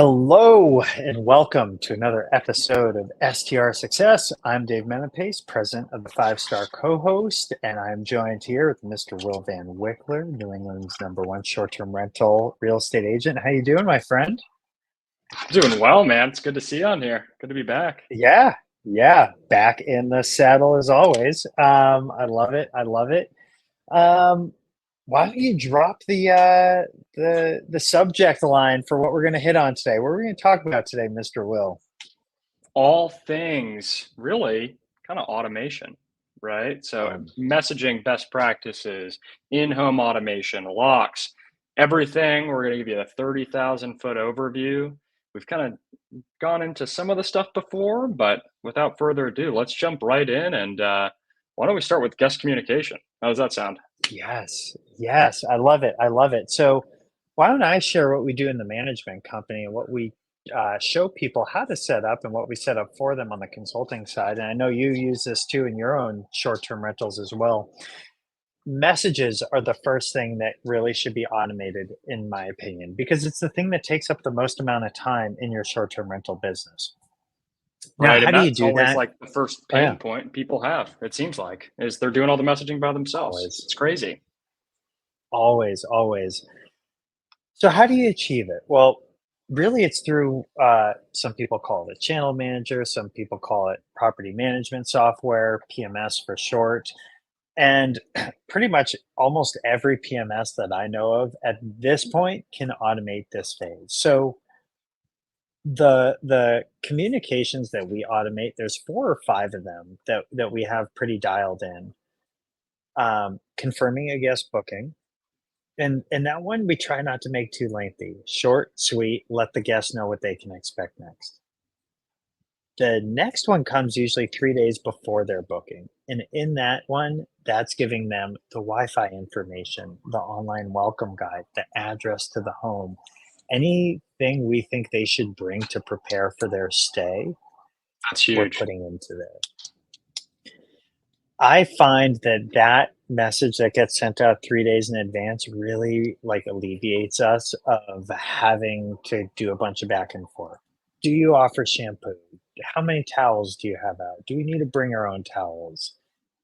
Hello and welcome to another episode of STR Success. I'm Dave Menapace, president of the Five Star Co-host, and I'm joined here with Mr. Will Van Wickler, New England's #1 short-term rental real estate agent. How you doing, my friend? Doing well, man. It's good to see you on here. Good to be back. Yeah, back in the saddle as always. I love it. I love it. Um, why don't you drop the subject line for what we're going to hit on today? What are we going to talk about today, Mr. Will? All things really kind of automation, right? So Um, messaging best practices, in-home automation, locks, everything. We're going to give you a 30,000-foot overview. We've kind of gone into some of the stuff before, but without further ado, let's jump right in. And why don't we start with guest communication? How does that sound? yes, I love it. I love it. So, why don't I share what we do in the management company and what we show people how to set up and what we set up for them on the consulting side? And I know you use this too in your own short-term rentals as well. Messages are the first thing that really should be automated, in my opinion, because it's the thing that takes up the most amount of time in your short-term rental business. Now, Right. how And do you that's do always that? like the first Oh, yeah, pain point people have, it seems like, is they're doing all the messaging by themselves. always, It's crazy. always. So how do you achieve it? Well, really, it's through some people call it a channel manager, some people call it property management software, PMS for short. And pretty much almost every PMS that I know of at this point can automate this phase. So the communications that we automate, there's four or five of them that we have pretty dialed in. Confirming a guest booking, and that one we try not to make too lengthy. Short, sweet, let the guests know what they can expect next. The next one comes usually 3 days before their booking, and in that one, that's giving them the Wi-Fi information, the online welcome guide, the address to the home, anything we think they should bring to prepare for their stay, That's we're huge. putting into there. I find that that message that gets sent out 3 days in advance really, like, alleviates us of having to do a bunch of back and forth. Do you offer shampoo? How many towels do you have out? Do we need to bring our own towels?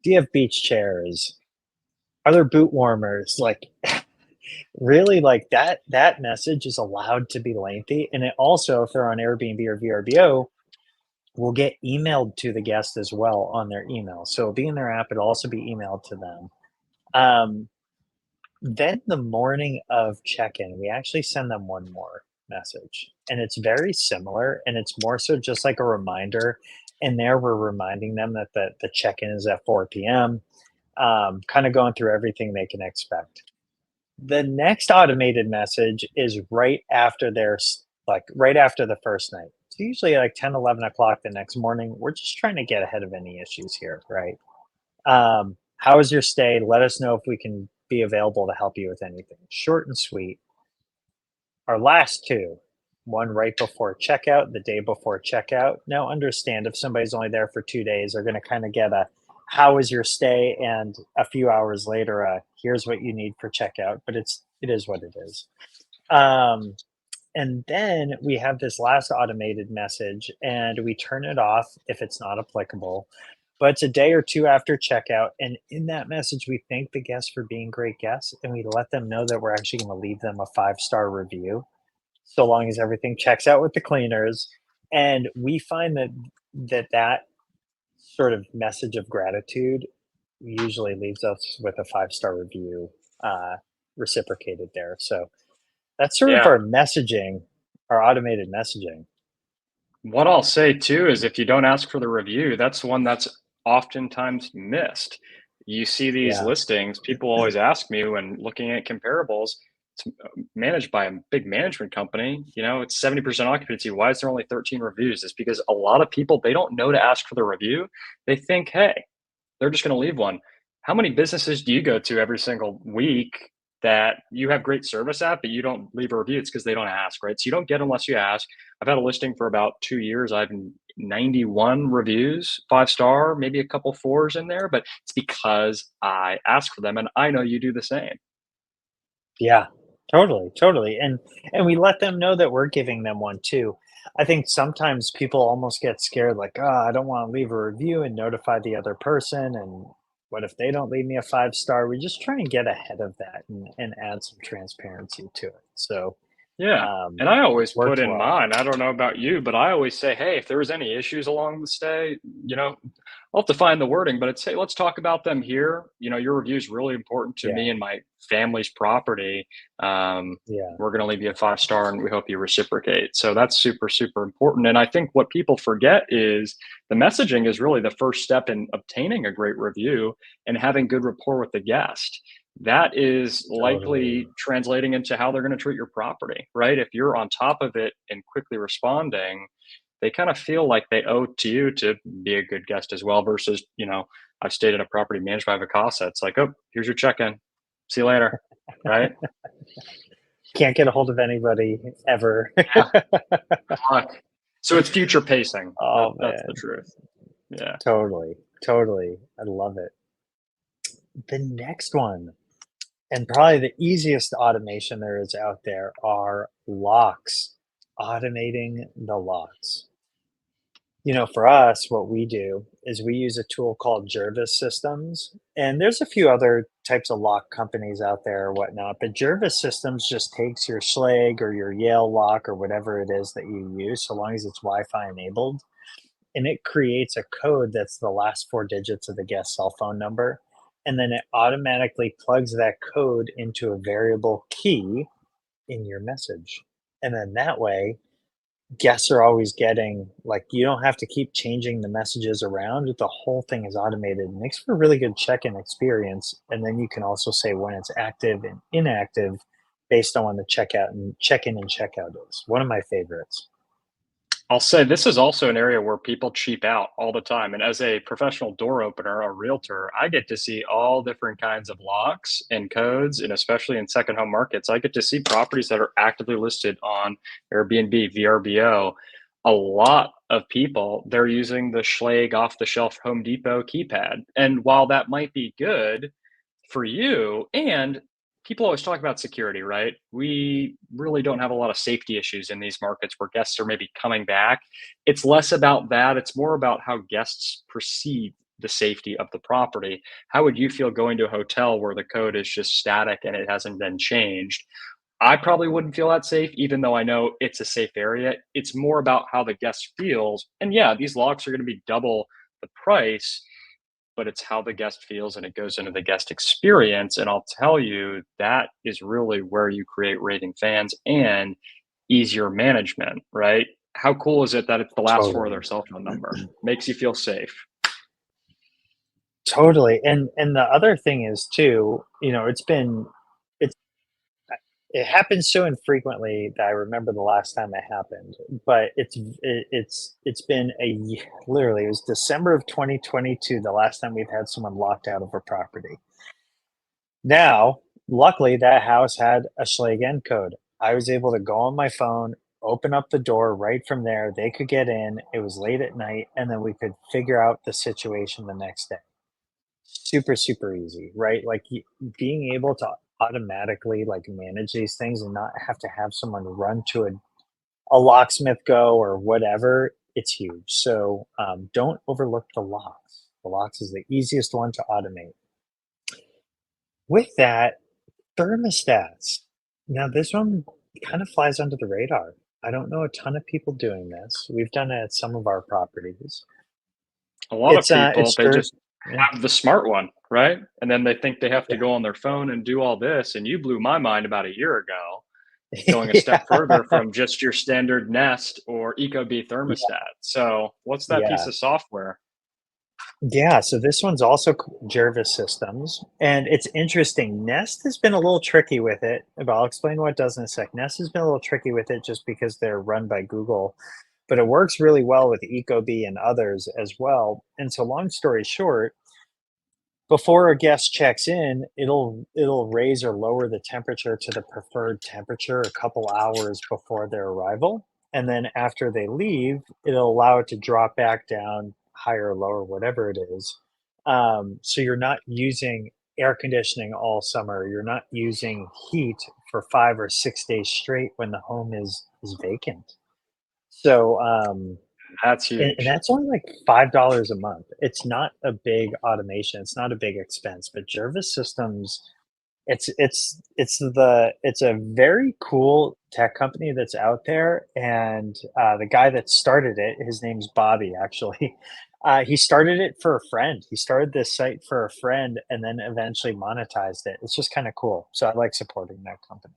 Do you have beach chairs? Are there boot warmers? Like, really, like, that message is allowed to be lengthy, and it also, if they're on Airbnb or VRBO, will get emailed to the guest as well on their email. So it'll be in their app. It'll also be emailed to them. Um, then the morning of check-in, we actually send them one more message, and it's very similar, and it's more so just like a reminder. And there, we're reminding them that the check-in is at 4 p.m. Kind of going through everything they can expect. The next automated message is right after like right after the first night. It's usually like 10, 11 o'clock the next morning. We're just trying to get ahead of any issues here, right? How was your stay? Let us know if we can be available to help you with anything. Short and sweet. Our last two, one right before checkout, the day before checkout. Now, understand if somebody's only there for 2 days, they're going to kind of get a how was your stay, and a few hours later, here's what you need for checkout. But it is what it is. Um, and then we have this last automated message, and we turn it off if it's not applicable. But it's a day or two after checkout. And in that message, we thank the guests for being great guests, and we let them know that we're actually going to leave them a 5-star review so long as everything checks out with the cleaners. And we find that sort of message of gratitude usually leaves us with a 5-star review uh, reciprocated there. So that's sort of Yeah. our messaging, our automated messaging. What I'll say too is if you don't ask for the review, that's one that's oftentimes missed. You see these Yeah. listings, people always ask me when looking at comparables, it's managed by a big management company, it's 70% occupancy. Why is there only 13 reviews? It's because a lot of people, they don't know to ask for the review. They think, hey, they're just going to leave one. How many businesses do you go to every single week that you have great service at, but you don't leave a review? It's because they don't ask, right? So you don't get unless you ask. I've had a listing for about 2 years. I've 91 reviews, 5-star, maybe a couple fours in there, but it's because I ask for them, and I know you do the same. Yeah. Totally, totally, and we let them know that we're giving them one too. I think sometimes people almost get scared, like, "Oh, I don't wanna leave a review and notify the other person, and what if they don't leave me a 5 star?" We just try and get ahead of that and add some transparency to it, so, Yeah, and I it's always put worked in well. mine, I don't know about you, but I always say, "Hey, if there was any issues along the stay, you know, I'll have to find the wording, but it's, hey, let's talk about them here. You know, your review is really important to Yeah, me and my family's property. yeah, We're going to leave you a 5 star and we hope you reciprocate." So that's super, super important. And I think what people forget is the messaging is really the first step in obtaining a great review and having good rapport with the guest. That is totally. likely translating into how they're going to treat your property, right? If you're on top of it and quickly responding, they kind of feel like they owe to you to be a good guest as well. Versus, I've stayed at a property managed by Vacasa. It's like, oh, here's your check-in. See you later, right? Can't get a hold of anybody ever. Yeah, good luck. So it's future pacing. Oh, That's the man. truth. Yeah. Totally, totally. I love it. The next one, and probably the easiest automation there is out there, are locks. Automating the locks. For us, what we do is we use a tool called Jervis Systems, and there's a few other types of lock companies out there or whatnot, but Jervis Systems just takes your Schlage or your Yale lock or whatever it is that you use, so long as it's Wi-Fi enabled, and it creates a code that's the last 4 digits of the guest cell phone number, and then it automatically plugs that code into a variable key in your message. And then that way, guests are always getting, like, you don't have to keep changing the messages around. The whole thing is automated. It makes for a really good check-in experience. And then you can also say when it's active and inactive based on when the checkout and check-in and checkout is. One of my favorites. I'll say this is also an area where people cheap out all the time. And as a professional door opener, a realtor, I get to see all different kinds of locks and codes. And especially in second home markets, I get to see properties that are actively listed on Airbnb, VRBO. A lot of people, they're using the Schlage off the shelf Home Depot keypad. And while that might be good for you, and people always talk about security, right? We really don't have a lot of safety issues in these markets where guests are maybe coming back. It's less about that, it's more about how guests perceive the safety of the property. How would you feel going to a hotel where the code is just static and it hasn't been changed? I probably wouldn't feel that safe, even though I know it's a safe area. It's more about how the guest feels. And yeah, these locks are going to be double the price, but it's how the guest feels and it goes into the guest experience. And I'll tell you, that is really where you create raving fans and easier management, right? How cool is it that it's the last four of their Totally. cell phone number? Makes you feel safe. Totally. And the other thing is too, it's it happens so infrequently that I remember the last time it happened, but it's been literally, it was December of 2022 the last time we've had someone locked out of a property. Now, luckily, that house had a Schlage code. I was able to go on my phone, open up the door right from there. They could get in. It was late at night, and then we could figure out the situation the next day. Super, super easy, right? Like being able to automatically like manage these things and not have to have someone run to a locksmith go or whatever. It's huge. So don't overlook the locks. The locks is the easiest one to automate. With that, thermostats. Now, this one kind of flies under the radar. I don't know a ton of people doing this. We've done it at some of our properties. A lot of people, It's they dirt. just Yeah, have the smart one, right? And then they think they have to yeah, go on their phone and do all this. And you blew my mind about a year ago, going a step further yeah, from just your standard Nest or Ecobee yeah, thermostat. So, what's that piece yeah, of software? yeah. So this one's also Jervis Systems, and it's interesting. Nest has been a little tricky with it, but I'll explain what it does in a sec. Nest has been a little tricky with it just because they're run by Google, but it works really well with Ecobee and others as well. And so, long story short, before a guest checks in, it'll raise or lower the temperature to the preferred temperature a couple hours before their arrival, and then after they leave, it'll allow it to drop back down higher or lower, whatever it is. So you're not using air conditioning all summer. You're not using heat for 5 or 6 days straight when the home is vacant. So That's and huge. that's only like $5 a month. It's not a big automation. It's not a big expense, but Jervis Systems, it's a very cool tech company that's out there, and the guy that started it, his name's Bobby. Actually, he started it for a friend. He started this site for a friend, and then eventually monetized it. It's just kind of cool. So I like supporting that company.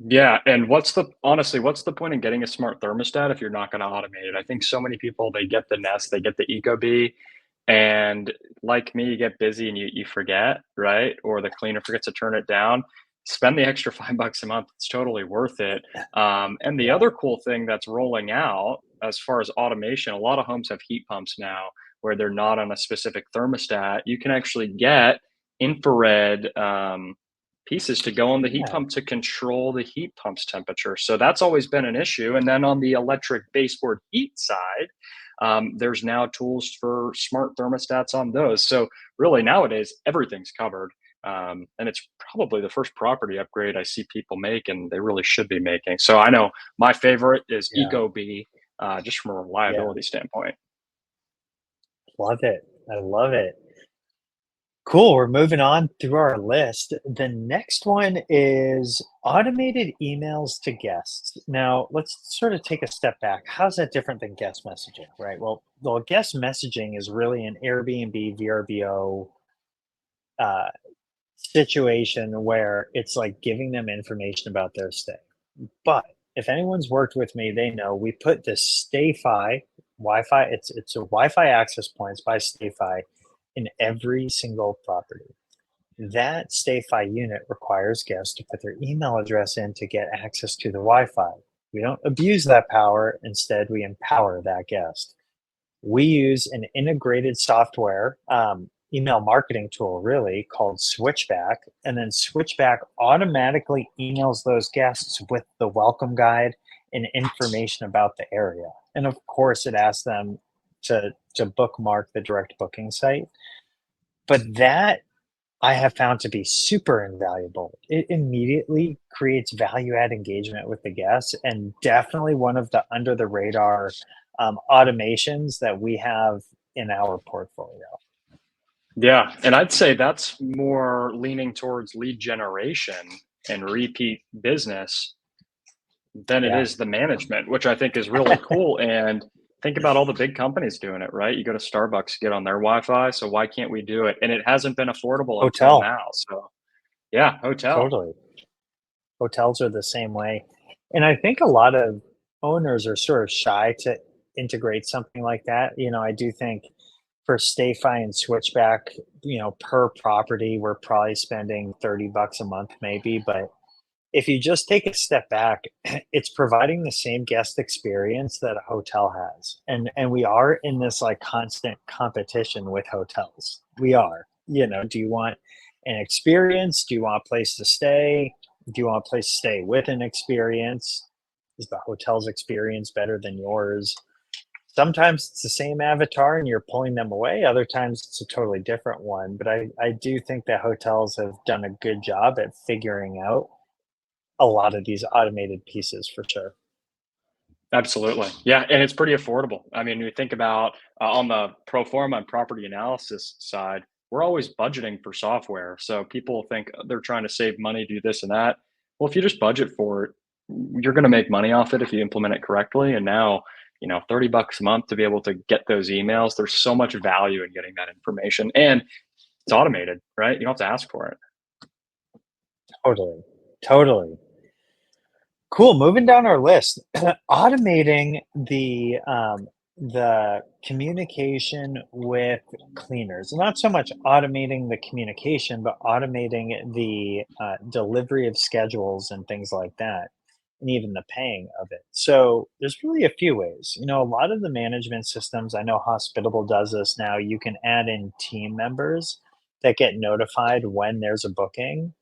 Yeah, and what's the point in getting a smart thermostat if you're not gonna automate it? I think so many people, they get the Nest, they get the Ecobee, and like me, you get busy and you forget, right? Or the cleaner forgets to turn it down. Spend the extra $5 a month, it's totally worth it. And the Yeah, other cool thing that's rolling out as far as automation, a lot of homes have heat pumps now where they're not on a specific thermostat. You can actually get infrared, pieces to go on the heat yeah, pump to control the heat pump's temperature. So that's always been an issue. And then on the electric baseboard heat side, there's now tools for smart thermostats on those. So really nowadays everything's covered. And it's probably the first property upgrade I see people make, and they really should be making. So I know my favorite is yeah, Ecobee, just from a yeah. reliability standpoint. Love it. I love it. Cool. We're moving on through our list. The next one is automated emails to guests. Now, let's sort of take a step back. How's that different than guest messaging, right? Well, guest messaging is really an Airbnb VRBO uh, situation where it's like giving them information about their stay. But if anyone's worked with me, they know we put this StayFi Wi-Fi. It's a Wi-Fi access points by StayFi in every single property. That StayFi unit requires guests to put their email address in to get access to the Wi-Fi. We don't abuse that power. Instead, we empower that guest. We use an integrated software email marketing tool, really, called Switchback. And then Switchback automatically emails those guests with the welcome guide and information about the area. And of course, it asks them to bookmark the direct booking site. But that I have found to be super invaluable. It immediately creates value add engagement with the guests, and definitely one of the under the radar automations that we have in our portfolio. Yeah, and I'd say that's more leaning towards lead generation and repeat business than it Yeah, is the management, which I think is really cool. And think about all the big companies doing it, right? You go to Starbucks, get on their Wi-Fi, so why can't we do it? And it hasn't been affordable until hotel, now. So yeah, hotel. totally. Hotels are the same way. And I think a lot of owners are sort of shy to integrate something like that. I do think for StayFi and Switchback, per property, we're probably spending $30 a month maybe. But if you just take a step back, it's providing the same guest experience that a hotel has. And we are in this like constant competition with hotels. We are. Do you want an experience? Do you want a place to stay? Do you want a place to stay with an experience? Is the hotel's experience better than yours? Sometimes it's the same avatar and you're pulling them away. Other times it's a totally different one. But I do think that hotels have done a good job at figuring out a lot of these automated pieces for sure. Absolutely. Yeah, and it's pretty affordable. I mean, you think about on the pro forma and property analysis side, we're always budgeting for software. So people think they're trying to save money, do this and that. Well, if you just budget for it, you're going to make money off it if you implement it correctly. And now, $30 a month to be able to get those emails, there's so much value in getting that information. And it's automated, right? You don't have to ask for it. Totally. Totally. Cool. Moving down our list, automating the communication with cleaners. Not so much automating the communication, but automating the delivery of schedules and things like that, and even the paying of it. So there's really a few ways. A lot of the management systems, I know Hospitable does this now. You can add in team members that get notified when there's a booking,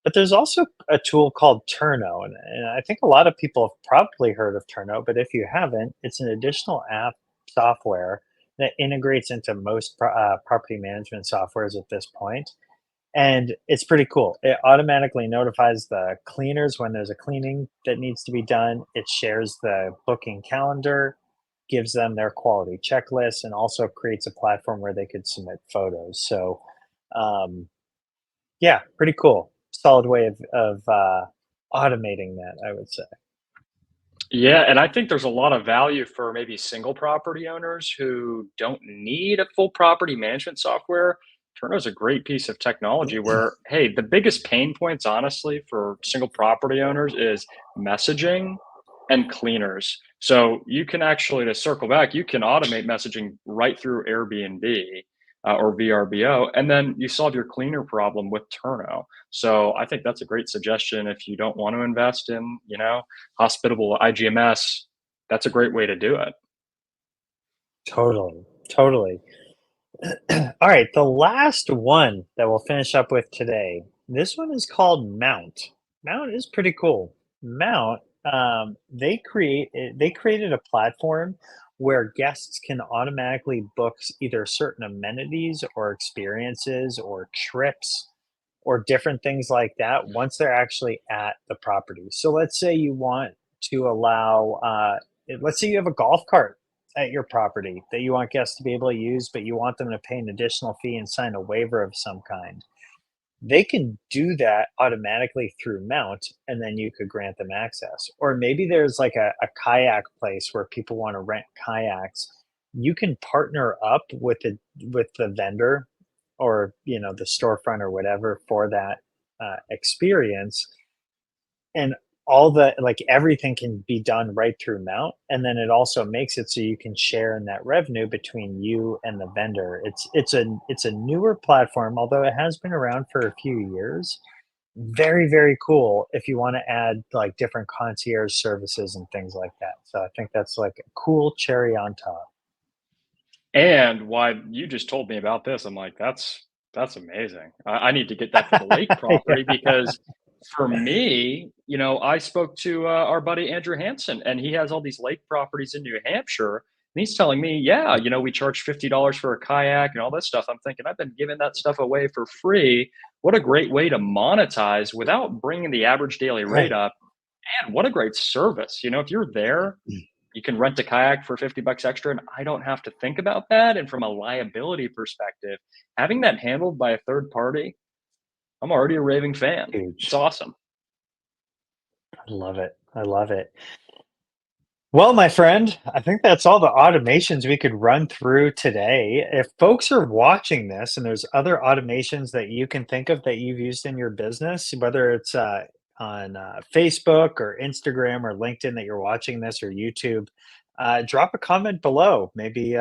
but there's also a tool called Turno, and I think a lot of people have probably heard of Turno, but if you haven't, it's an additional app software that integrates into most property management softwares at this point. And it's pretty cool. It automatically notifies the cleaners when there's a cleaning that needs to be done. It shares the booking calendar, gives them their quality checklist, and also creates a platform where they could submit photos. So, um, yeah, pretty cool. Solid way of automating that, I would say. Yeah, and I think there's a lot of value for maybe single property owners who don't need a full property management software. Turno's a great piece of technology where, hey, the biggest pain points, honestly, for single property owners is messaging and cleaners. So you can actually, to circle back, you can automate messaging right through Airbnb or VRBO, and then you solve your cleaner problem with Turno. So I think that's a great suggestion if you don't want to invest in, hospitable IGMS. That's a great way to do it. Totally, totally. All right, the last one that we'll finish up with today. This one is called Mount. Mount is pretty cool. Mount, they created a platform where guests can automatically book either certain amenities or experiences or trips or different things like that once they're actually at the property. So let's say you want to allow, let's say you have a golf cart at your property that you want guests to be able to use, but you want them to pay an additional fee and sign a waiver of some kind. They can do that automatically through Mount, and then you could grant them access. Or maybe there's like a kayak place where people want to rent kayaks. You can partner up with the vendor or the storefront or whatever for that experience, and all the like everything can be done right through Mount, and then it also makes it so you can share in that revenue between you and the vendor. It's a newer platform, although it has been around for a few years. Very, very cool if you want to add like different concierge services and things like that. So I think that's like a cool cherry on top. And why you just told me about this, I'm like, that's amazing. I need to get that for the lake property Yeah. because for me, I spoke to our buddy Andrew Hansen, and he has all these lake properties in New Hampshire. And he's telling me, yeah, we charge $50 for a kayak and all this stuff. I'm thinking, I've been giving that stuff away for free. What a great way to monetize without bringing the average daily rate Right. up. And what a great service. If you're there, you can rent a kayak for 50 bucks extra, and I don't have to think about that. And from a liability perspective, having that handled by a third party, I'm already a raving fan. It's Huge. awesome. I love it. I love it. Well, my friend, I think that's all the automations we could run through today. If folks are watching this and there's other automations that you can think of that you've used in your business, whether it's on Facebook or Instagram or LinkedIn that you're watching this or YouTube, drop a comment below. Maybe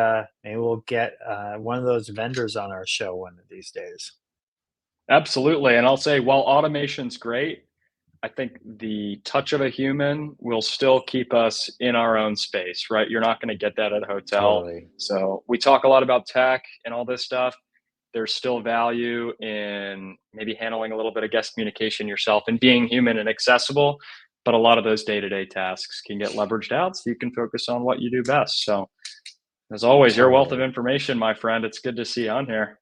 we'll get one of those vendors on our show one of these days. Absolutely. And I'll say, while automation's great, I think the touch of a human will still keep us in our own space, right? You're not going to get that at a hotel. Totally. So we talk a lot about tech and all this stuff. There's still value in maybe handling a little bit of guest communication yourself and being human and accessible. But a lot of those day to day tasks can get leveraged out so you can focus on what you do best. So, as always, your wealth of Totally. information, my friend. It's good to see you on here.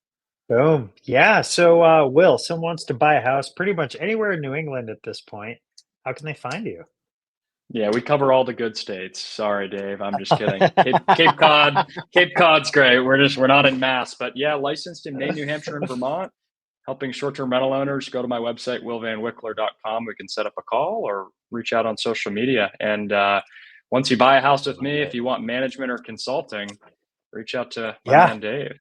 Boom. Yeah. So, Will, someone wants to buy a house pretty much anywhere in New England at this point. How can they find you? Yeah, we cover all the good states. Sorry, Dave. I'm just kidding. Cape Cod, Cape Cod's great. We're not in Mass, but yeah, licensed in Maine, New Hampshire, and Vermont. Helping short-term rental owners. Go to my website, willvanwickler.com. We can set up a call or reach out on social media. And once you buy a house with Love me, if it. you want management or consulting, reach out to my Yeah. man Dave.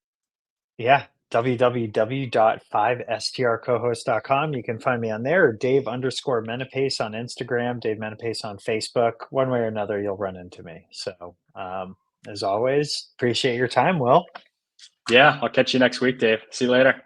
Yeah. www.5strcohost.com. You can find me on there, or Dave underscore Menapace on Instagram, Dave Menapace on Facebook. One way or another, you'll run into me. So, as always, appreciate your time, Will. Yeah, I'll catch you next week, Dave. See you later.